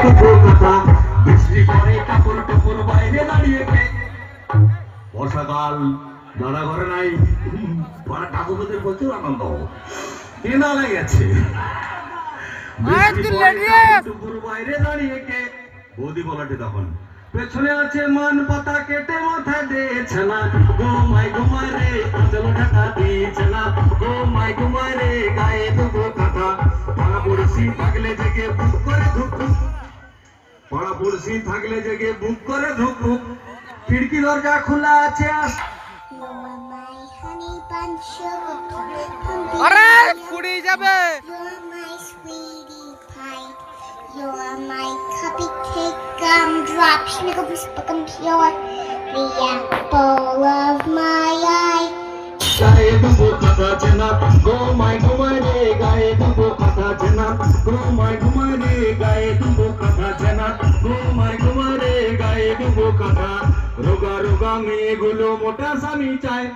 দুটো কথা বৃষ্টি পরে কাপড় টুকুর বাইরে দাঁড়িয়ে কে বর্ষাকাল দাদা ঘরে নাই পাড়া ঠাকুরদের প্রচুর আনন্দ কেনা লেগেছে বাইরে দাঁড়িয়ে কে বৌদি বলাটে তখন পেছনে আছে মান পাতা কেটে মাথা দিয়েছে না ঘুমাই ঘুমাই রে আঁচল ঢাকা দিয়েছে না ঘুমাই ঘুমাই রে গায়ে দুটো কাঁথা পাড়া পড়শি থাকলে জেগে বুক করে ধুক পাড়া পড়শি থাকলে জেগে বুক করে ধুক খিড়কি দরজা খোলা আছে আরে পুড়ে যাবে You're my cupcake gumdrop, snickle, spuck'em pure, the apple of my eye. গায়ে দুটো কথা চেনা ঘুমাই ঘুমাই রে গায়ে দুটো কথা চেনা ঘুমাই ঘুমাই রে গায়ে দুটো কথা চেনা ঘুমাই ঘুমাই রে গায়ে দুটো কথা রোগা রোগা মেয়েগুলো মোটা স্বামী চায়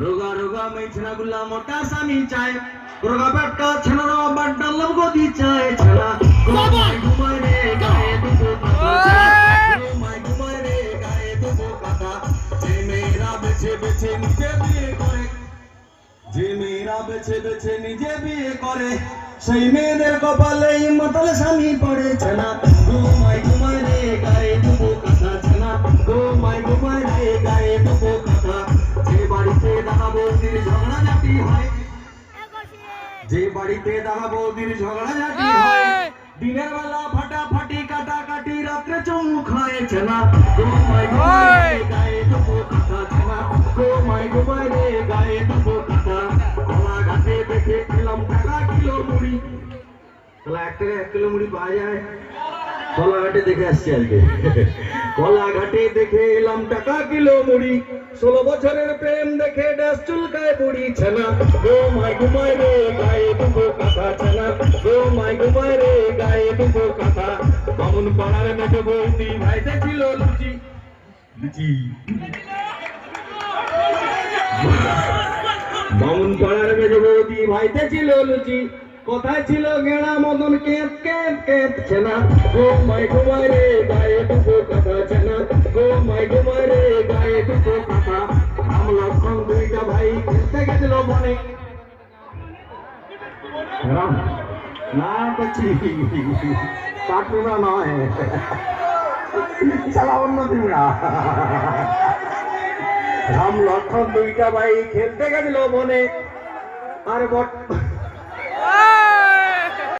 রোগা রোগা মেয়ে ছেনাগুলা মোটা স্বামী চায় রোগা পেটকা ছেনারা বাড্ডা লবগদি চায় ছেনা ঘুমাই ঘুমাই রে গায়ে দুটো কথা ঘুমাই ঘুমাই রে গায়ে দুটো কথা যে মেয়েরা বেছে বেছে নিজে বিয়ে করে যে মেয়েরা বেছে বেছে নিজে বিয়ে করে সেই মেয়েদের কপালে মাতাল স্বামী পড়েছে না ঘুমাই ঘুমাই রে গায়ে দুটো কথা ছেনা ঘুমাই ঘুমাই রে গায়ে দুটো কথা যে বাড়িতে দাদা বৌদির ঝগড়া ঝাঁটি হয় যে বাড়িতে দাদা বৌদির ঝগড়া ঝাঁটি হয় দিনের বেলা ফাটাফাটি কাটাকাটি রাত্রে চুমুক হয়েছে না ঘুমাই ঘুমাই রে গায়ে দুটো কথা ছেনা ঘুমাই ঘুমাই রে গায়ে দুটো কথা কলা ঘাটে দেখে খেলাম টাকা কিলো মুড়ি কলা 1 টাকা 1 কিলো মুড়ি পাওয়া যায় কলাঘাটে দেখে আসছি আজকে কলাঘাটে দেখে এলাম টাকা কিলো মুড়ি 16 বছরের প্রেম দেখে ড্যাস চুলকায় বুড়ি ছেনা ঘুমাই ঘুমাই রে গায়ে দুটো কথা ছেনা ঘুমাই ঘুমাই রে গায়ে দুটো কথা বামুন পাড়ার মেজো বৌদি ভাইতে ছিল লুচি লুচি বামুন পাড়ার মেজো বৌদি ভাইতে ছিল লুচি কোথায় ছিল গেড়া মদন কেপ কেপ কেপ ছেনা ঘুমাই ঘুমাই রে গায়ে দুটো কথা ছেনা ঘুমাই ঘুমাই রে গায়ে দুটো কথা রাম লক্ষ্মণ দুইটা ভাই খেলতে গেছিল বনে রাম না করছি কাটুনা নয় চালা অন্য দিনরা রাম লক্ষ্মণ দুইটা ভাই খেলতে গেছিল বনে আর